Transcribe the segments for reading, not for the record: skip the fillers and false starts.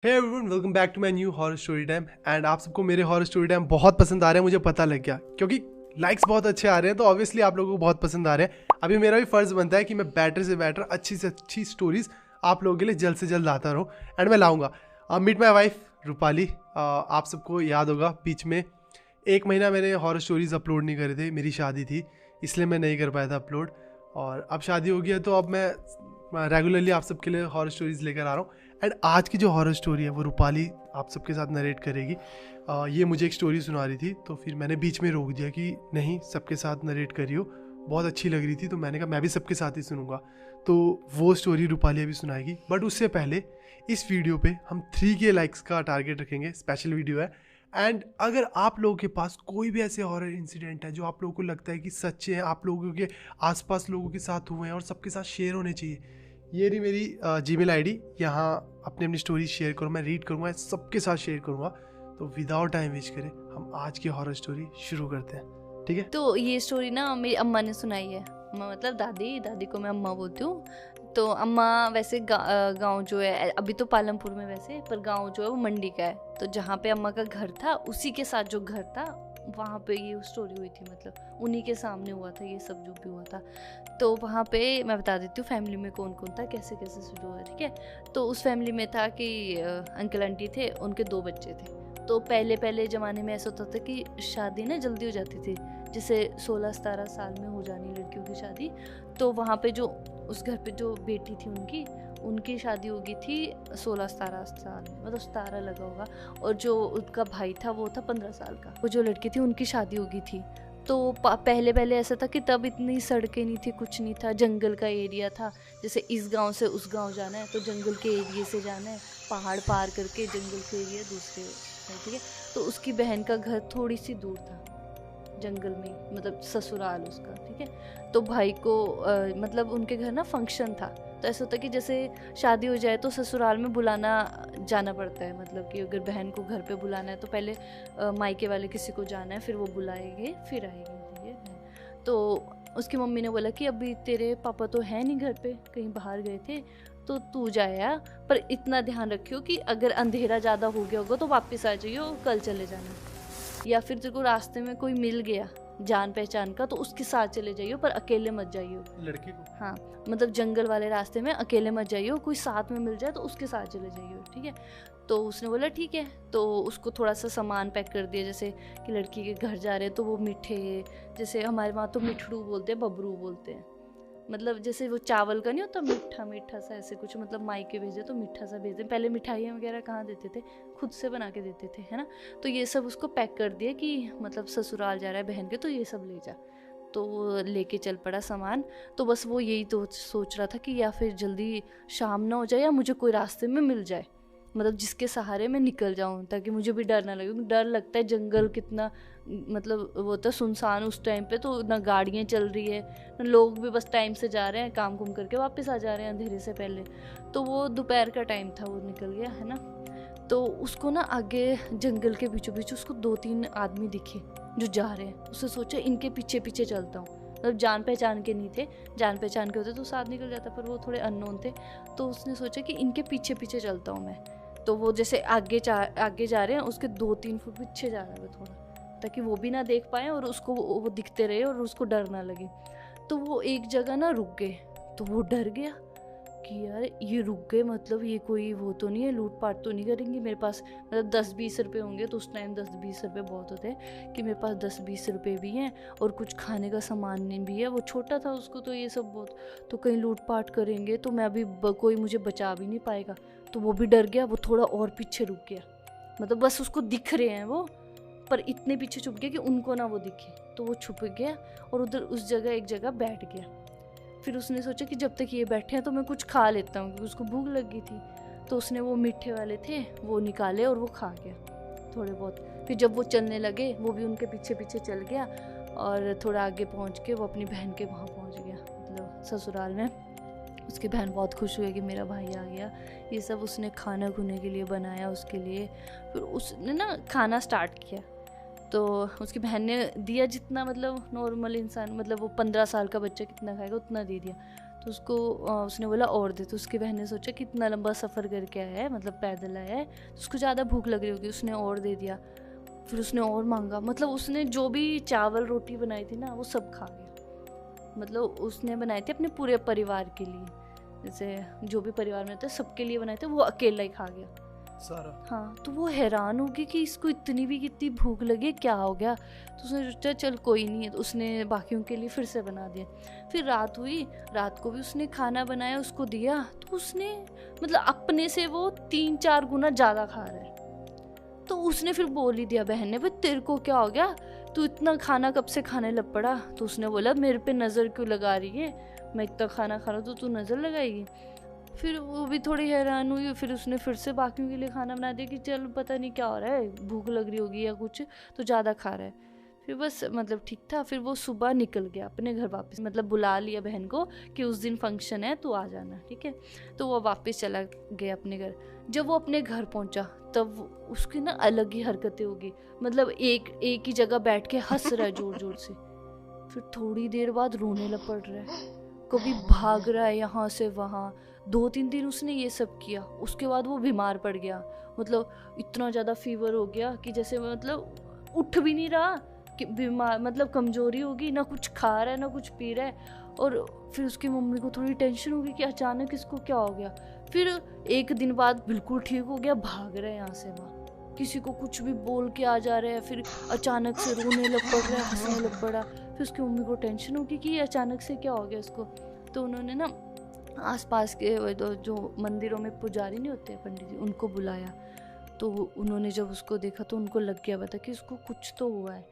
Hey everyone, welcome back to my new horror story time. And आप सबको मेरे horror story time बहुत पसंद आ रहे हैं, मुझे पता लग गया क्योंकि लाइक्स बहुत अच्छे आ रहे हैं। तो ऑब्वियसली आप लोगों को बहुत पसंद आ रहे हैं। अभी मेरा भी फर्ज बनता है कि मैं बेटर से बेटर अच्छी से अच्छी स्टोरीज आप लोगों के लिए जल्द से जल्द लाता रहूँ एंड मैं लाऊंगा। Meet my wife Rupali. आप सबको याद होगा बीच में 1 महीना मैंने हॉरर स्टोरीज अपलोड नहीं करे थे, मेरी शादी थी इसलिए मैं नहीं कर पाया था अपलोड। और अब शादी हो गई है तो अब मैं रेगुलरली आप सबके लिए हॉरर स्टोरीज लेकर आ रहा हूँ। एंड आज की जो हॉरर स्टोरी है वो रूपाली आप सबके साथ नरेट करेगी। ये मुझे एक स्टोरी सुना रही थी तो फिर मैंने बीच में रोक दिया कि नहीं, सबके साथ नरेट करियो, बहुत अच्छी लग रही थी तो मैंने कहा मैं भी सबके साथ ही सुनूंगा। तो वो स्टोरी रूपाली अभी सुनाएगी, बट उससे पहले इस वीडियो पे हम 3K लाइक्स का टारगेट रखेंगे। स्पेशल वीडियो है। एंड अगर आप लोगों के पास कोई भी ऐसे हॉरर इंसिडेंट है जो आप लोगों को लगता है कि सच्चे हैं, आप लोगों के आसपास लोगों के साथ हुए हैं और सबके साथ शेयर होने चाहिए, ये रही मेरी जीमेल आईडी। यहाँ अपनी अपनी स्टोरी शेयर करो, मैं रीड करूँगा, सबके साथ शेयर करूँगा। तो विदाउट टाइम वेस्ट करें हम आज की हॉरर स्टोरी शुरू करते हैं, ठीक है? तो ये स्टोरी ना मेरी अम्मा ने सुनाई है। अम्मा मतलब दादी को मैं अम्मा बोलती हूँ। तो अम्मा वैसे गांव जो है, अभी तो पालमपुर में वैसे, पर गांव जो है वो मंडी का है। तो जहाँ पे अम्मा का घर था उसी के साथ जो घर था वहाँ पे ये स्टोरी हुई थी। मतलब उन्हीं के सामने हुआ था ये सब जो भी हुआ था। तो वहाँ पे मैं बता देती हूँ फैमिली में कौन कौन था, कैसे कैसे शुरू हुआ, ठीक है? तो उस फैमिली में था कि अंकल आंटी थे, उनके 2 बच्चे थे। तो पहले ज़माने में ऐसा होता था कि शादी ना जल्दी हो जाती थी, जैसे 16-17 साल में हो जानी लड़कियों की शादी। तो वहाँ पे जो उस घर पे जो बेटी थी उनकी शादी हो गई थी 16-17 साल में, मतलब 17 लगा होगा। और जो उनका भाई था वो था 15 साल का। वो जो लड़की थी उनकी शादी हो गई थी। तो पहले ऐसा था कि तब इतनी सड़कें नहीं थी, कुछ नहीं था, जंगल का एरिया था। जैसे इस गांव से उस गांव जाना है तो जंगल के एरिया से जाना है, पहाड़ पार करके जंगल के एरिया दूसरे, ठीक है? तो उसकी बहन का घर थोड़ी सी दूर था जंगल में, मतलब ससुराल उसका, ठीक है? तो भाई को मतलब उनके घर ना फंक्शन था। तो ऐसा होता है कि जैसे शादी हो जाए तो ससुराल में बुलाना जाना पड़ता है। मतलब कि अगर बहन को घर पे बुलाना है तो पहले मायके वाले किसी को जाना है, फिर वो बुलाएंगे फिर आएगी, ठीक है? तो उसकी मम्मी ने बोला कि अभी तेरे पापा तो है नहीं घर पे, कहीं बाहर गए थे, तो तू जाया, पर इतना ध्यान रखियो कि अगर अंधेरा ज़्यादा हो गया होगा तो वापस आ जाइयो, कल चले जाना। या फिर तेरे को रास्ते में कोई मिल गया जान पहचान का तो उसके साथ चले जाइयो, पर अकेले मत जाइयो लड़की को? हाँ, मतलब जंगल वाले रास्ते में अकेले मत जाइयो, कोई साथ में मिल जाए तो उसके साथ चले जाइयो, ठीक है? तो उसने बोला ठीक है। तो उसको थोड़ा सा सामान पैक कर दिया, जैसे कि लड़की के घर जा रहे हैं तो वो मीठे, जैसे हमारे वहाँ तो मिठड़ू बोलते हैं, बबरू बोलते हैं, मतलब जैसे वो चावल का नहीं होता मीठा मीठा सा, ऐसे कुछ, मतलब मायके भेजे तो मीठा सा भेजते। पहले मिठाइयाँ वगैरह कहाँ देते थे, खुद से बना के देते थे, है ना? तो ये सब उसको पैक कर दिया कि मतलब ससुराल जा रहा है बहन के, तो ये सब ले जा। तो वो लेके चल पड़ा सामान। तो बस वो यही तो सोच रहा था कि या फिर जल्दी शाम ना हो जाए या मुझे कोई रास्ते में मिल जाए, मतलब जिसके सहारे मैं निकल जाऊं, ताकि मुझे भी डर ना लगे। डर लगता है, जंगल कितना मतलब वो होता है सुनसान उस टाइम पे, तो ना गाड़ियाँ चल रही है ना, लोग भी बस टाइम से जा रहे हैं, काम कुम करके वापस आ जा रहे हैं अंधेरे से पहले। तो वो दोपहर का टाइम था, वो निकल गया, है ना? तो उसको ना आगे जंगल के बीचों बीच उसको 2-3 आदमी दिखे जो जा रहे हैं। उसने सोचा इनके पीछे पीछे चलता हूँ। मतलब जान पहचान के नहीं थे, जान पहचान के होते तो साथ निकल जाता, पर वो थोड़े अननोन थे। तो उसने सोचा कि इनके पीछे पीछे चलता हूँ मैं। तो वो जैसे आगे जा रहे हैं, उसके 2-3 फुट पीछे जा रहा है थोड़ा, ताकि वो भी ना देख पाए और उसको वो दिखते रहे और उसको डर ना लगे। तो वो एक जगह ना रुक गए। तो वो डर गया कि यार ये रुक गए, मतलब ये कोई वो तो नहीं है, लूटपाट तो नहीं करेंगे मेरे पास, मतलब 10-20 रुपये होंगे। तो उस टाइम 10-20 रुपये बहुत होते हैं, कि मेरे पास 10-20 रुपये भी हैं और कुछ खाने का सामान नहीं भी है। वो छोटा था, उसको तो ये सब बहुत, तो कहीं लूटपाट करेंगे तो मैं अभी कोई मुझे बचा भी नहीं पाएगा। तो वो भी डर गया, वो थोड़ा और पीछे रुक गया, मतलब बस उसको दिख रहे हैं वो, पर इतने पीछे छुप गया कि उनको ना वो दिखे। तो वो छुप गया और उधर उस जगह एक जगह बैठ गया। फिर उसने सोचा कि जब तक ये बैठे हैं तो मैं कुछ खा लेता हूँ, क्योंकि उसको भूख लगी थी। तो उसने वो मीठे वाले थे वो निकाले और वो खा गया थोड़े बहुत। फिर जब वो चलने लगे वो भी उनके पीछे पीछे चल गया और थोड़ा आगे पहुँच के वो अपनी बहन के वहाँ पहुँच गया, मतलब ससुराल में। उसकी बहन बहुत खुश हुई कि मेरा भाई आ गया। ये सब उसने खाना खुने के लिए बनाया उसके लिए। फिर उसने ना खाना स्टार्ट किया, तो उसकी बहन ने दिया जितना, मतलब नॉर्मल इंसान, मतलब वो 15 साल का बच्चा कितना खाएगा उतना दे दिया। तो उसको उसने बोला और दे। तो उसकी बहन ने सोचा कि इतना लंबा सफ़र करके आया है, मतलब पैदल आया है, तो उसको ज़्यादा भूख लग रही होगी, उसने और दे दिया। फिर उसने और मांगा, मतलब उसने जो भी चावल रोटी बनाई थी ना वो सब खा गया। मतलब उसने बनाए थे अपने पूरे परिवार के लिए, जैसे जो भी परिवार में होते सबके लिए बनाए थे, वो अकेला ही खा गया सारा। हाँ, तो वो हैरान हो गई कि इसको इतनी भी कितनी भूख लगी, क्या हो गया। तो उसने सोचा चल कोई नहीं है, तो उसने बाकियों के लिए फिर से बना दिया। फिर रात हुई, रात को भी उसने खाना बनाया, उसको दिया, तो उसने मतलब अपने से वो 3-4 गुना ज़्यादा खा रहा है। तो उसने फिर बोल ही दिया बहन ने, भाई तेरे को क्या हो गया, तू इतना खाना कब से खाने लग पड़ा। तो उसने बोला मेरे पे नज़र क्यों लगा रही है, मैं इतना खाना खा रहा हूँ तो तू नज़र लगाएगी। फिर वो भी थोड़ी हैरान हुई, फिर उसने फिर से बाकियों के लिए खाना बना दिया कि चल पता नहीं क्या हो रहा है, भूख लग रही होगी या कुछ, तो ज़्यादा खा रहा है। फिर बस मतलब ठीक था। फिर वो सुबह निकल गया अपने घर वापस, मतलब बुला लिया बहन को कि उस दिन फंक्शन है तू आ जाना, ठीक है। तो वो वापस चला गया अपने घर। जब वो अपने घर पहुंचा तब उसकी ना अलग ही हरकतें होगी, मतलब एक ही जगह बैठ के हंस रहा है जोर जोर से, फिर थोड़ी देर बाद रोने लग पड़ रहा है, कभी भाग रहा है यहाँ से वहाँ। 2-3 दिन उसने ये सब किया। उसके बाद वो बीमार पड़ गया, मतलब इतना ज़्यादा फीवर हो गया कि जैसे मतलब उठ भी नहीं रहा, कि बीमार मतलब कमज़ोरी होगी, ना कुछ खा रहा है ना कुछ पी रहा है। और फिर उसकी मम्मी को थोड़ी टेंशन होगी कि अचानक इसको क्या हो गया। फिर 1 दिन बाद बिल्कुल ठीक हो गया, भाग रहा है यहाँ से वहाँ, किसी को कुछ भी बोल के आ जा रहा है। फिर अचानक से रोने लग पड़ रहा है, हंसने लग पड़ा। फिर उसकी मम्मी को टेंशन होगी कि ये अचानक से क्या हो गया इसको। तो उन्होंने ना आसपास के जो मंदिरों में पुजारी नहीं होते पंडित जी, उनको बुलाया। तो उन्होंने जब उसको देखा तो उनको लग गया पता कि उसको कुछ तो हुआ है।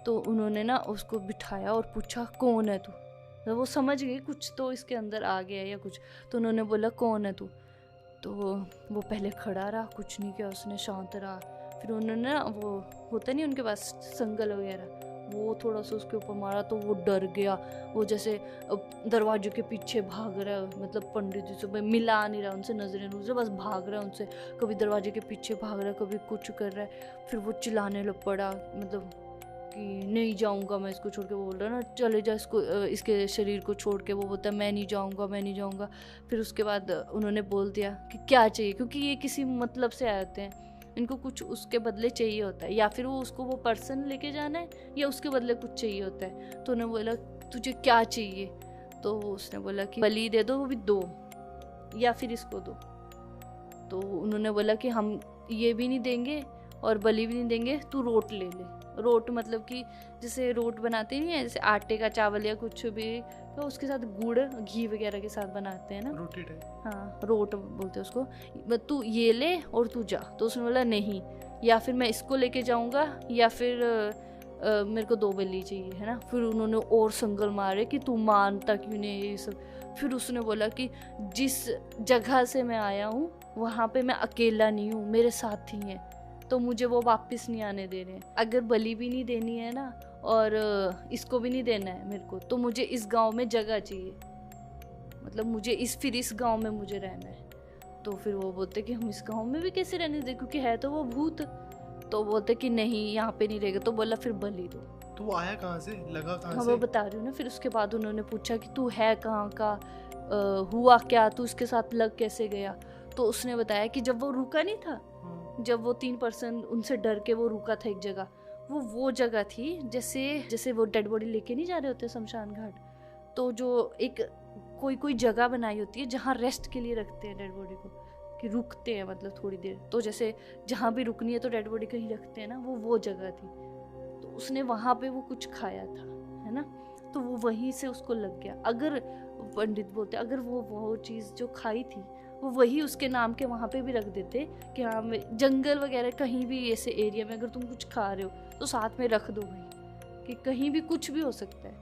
तो उन्होंने ना उसको बिठाया और पूछा कौन है तू। तो वो समझ गई कुछ तो इसके अंदर आ गया या कुछ। तो उन्होंने बोला कौन है तू। तो वो पहले खड़ा रहा, कुछ नहीं किया उसने, शांत रहा। फिर उन्होंने ना वो होता नहीं उनके पास संगल वगैरह, वो थोड़ा सा उसके ऊपर मारा तो वो डर गया। वो जैसे दरवाजे के पीछे भाग रहा है, मतलब पंडित जी से मिला नहीं रहा उनसे नजरें, उनसे बस भाग रहा है उनसे, कभी दरवाजे के पीछे भाग रहा है, कभी कुछ कर रहा है। फिर वो चिल्लाने लग पड़ा, मतलब कि नहीं जाऊंगा मैं इसको छोड़ के। वो बोल रहा है ना चले जा इसको, इसके शरीर को छोड़ के। वो बोलता है मैं नहीं जाऊंगा, मैं नहीं जाऊंगा। फिर उसके बाद उन्होंने बोल दिया कि क्या चाहिए, क्योंकि ये किसी मतलब से आए होते हैं, इनको कुछ उसके बदले चाहिए होता है, या फिर वो उसको वो पर्सन लेके जाना है या उसके बदले कुछ चाहिए होता है। तो उन्होंने बोला तुझे क्या चाहिए। तो उसने बोला कि बलि दे दो, वो भी 2, या फिर इसको दो। तो उन्होंने बोला कि हम ये भी नहीं देंगे और बलि भी नहीं देंगे, तू रोट ले ले। रोट मतलब कि जैसे रोट बनाते नहीं है, जैसे आटे का चावल या कुछ भी, तो उसके साथ गुड़ घी वगैरह के साथ बनाते हैं ना, रोटी टाइप। हाँ रोट बोलते हैं उसको। तू ये ले और तू जा। तो उसने बोला नहीं, या फिर मैं इसको लेके जाऊंगा या फिर मेरे को 2 बलि चाहिए, है ना। फिर उन्होंने और संगल मारे कि तू मानता क्यों नहीं ये सब। फिर उसने बोला कि जिस जगह से मैं आया हूँ वहाँ पे मैं अकेला नहीं हूँ, मेरे साथी हैं, तो मुझे वो वापस नहीं आने दे रहे हैं। अगर बलि भी नहीं देनी है ना और इसको भी नहीं देना है मेरे को, तो मुझे इस गांव में जगह चाहिए, मतलब मुझे इस गांव में मुझे रहना है। तो फिर वो बोलते कि हम इस गांव में भी कैसे रहने दें, क्योंकि है तो वो भूत। तो बोलते कि नहीं यहाँ पे नहीं रहेगा। तो बोला फिर बलि दो। तो वो आया कहाँ से, लगा कहाँ हाँ से? वो बता रही हूँ ना। फिर उसके बाद उन्होंने पूछा कि तू है कहाँ का, हुआ क्या, तू इसके साथ लग कैसे गया। तो उसने बताया कि जब वो रुका नहीं था, जब वो 3 पर्सन उनसे डर के वो रुका था एक जगह, वो जगह थी जैसे वो डेड बॉडी लेके नहीं जा रहे होते शमशान घाट, तो जो एक कोई जगह बनाई होती है जहाँ रेस्ट के लिए रखते हैं डेड बॉडी को, कि रुकते हैं मतलब थोड़ी देर। तो जैसे जहाँ भी रुकनी है तो डेड बॉडी कहीं रखते हैं ना, वो जगह थी। तो उसने वहाँ पे वो कुछ खाया था, है ना, तो वो वहीं से उसको लग गया। अगर पंडित बोलते अगर वो चीज़ जो खाई थी वो वही उसके नाम के वहाँ पे भी रख देते कि हाँ जंगल वगैरह कहीं भी ऐसे एरिया में अगर तुम कुछ खा रहे हो तो साथ में रख दो भाई, कि कहीं भी कुछ भी हो सकता है,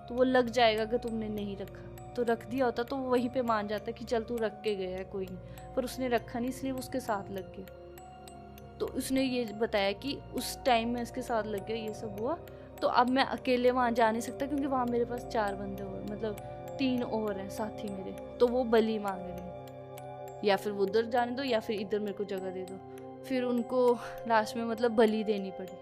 तो वो लग जाएगा। अगर तुमने नहीं रखा तो रख दिया होता तो वो वहीं पे मान जाता कि चल तू रख के गया है कोई नहीं, पर उसने रखा नहीं इसलिए उसके साथ लग गया। तो उसने ये बताया कि उस टाइम में उसके साथ लग गया, ये सब हुआ। तो अब मैं अकेले वहाँ जा नहीं सकता क्योंकि वहाँ मेरे पास 4 बंदे और मतलब 3 और हैं साथी मेरे, तो वो बलि मांग रहे हैं, या फिर वो उधर जाने दो या फिर इधर मेरे को जगह दे दो। फिर उनको लास्ट में मतलब बलि देनी पड़ी,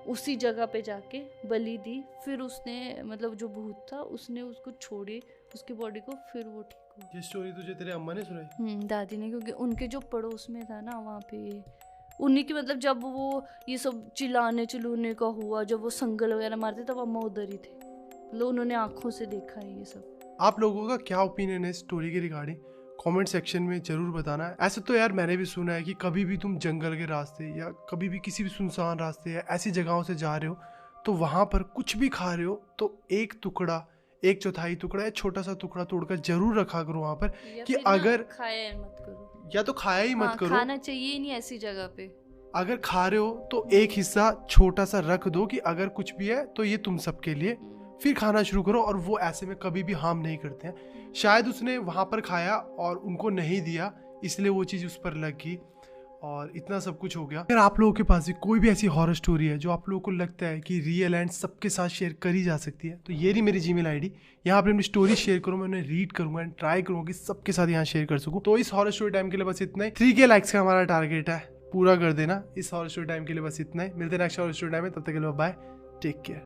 उसी जगह पे जाके बलि दी। फिर उसने मतलब जो भूत था उसने उसको छोड़ी उसकी बॉडी को, फिर वो ठीक हो। ये स्टोरी तुझे तेरे अम्मा ने सुनाई? दादी ने, क्योंकि उनके जो पड़ोस में था ना वहाँ पे, उन्हीं की मतलब जब वो ये सब चिल्लाने चिल्लूने का हुआ, जब वो संगल वगैरह मारते तब अम्मा उधर ही थे, मतलब उन्होंने आंखों से देखा है ये सब। आप लोगों का क्या ओपिनियन है स्टोरी के रिगार्डिंग, कमेंट सेक्शन में जरूर बताना। ऐसे तो यार मैंने भी सुना है कि कभी भी तुम जंगल के रास्ते या कभी भी किसी भी सुनसान रास्ते या ऐसी जगहों से जा रहे हो तो वहाँ पर कुछ भी खा रहे हो तो एक टुकड़ा, एक चौथाई टुकड़ा या छोटा सा टुकड़ा तोड़कर जरूर रखा करो वहाँ पर, कि अगर खाया मत करो, या तो खाया ही मत करो, खाना चाहिए ही नहीं ऐसी जगह पे। अगर खा रहे हो तो एक हिस्सा छोटा सा रख दो कि अगर कुछ भी है तो ये तुम सबके लिए, फिर खाना शुरू करो। और वो ऐसे में कभी भी हार्म नहीं करते हैं। शायद उसने वहाँ पर खाया और उनको नहीं दिया, इसलिए वो चीज़ उस पर लग गई और इतना सब कुछ हो गया। अगर आप लोगों के पास भी कोई भी ऐसी हॉरर स्टोरी है जो आप लोगों को लगता है कि रियल एंड सबके साथ शेयर करी जा सकती है, तो ये रही मेरी जीमेल आईडी, यहाँ पर अपनी स्टोरी शेयर करूँ, मैं उन्हें रीड करूँगा एंड ट्राई करूँगा कि सबके साथ यहाँ शेयर कर सकूँ। तो इस हॉरर स्टोरी टाइम के लिए बस इतना ही। 3K लाइक्स का हमारा टारगेट है, पूरा कर देना। इस हॉरर स्टोरी टाइम के लिए बस इतना ही। मिलते हैं नेक्स्ट हॉरर स्टोरी टाइम में, तब तक के लिए बाय, टेक केयर।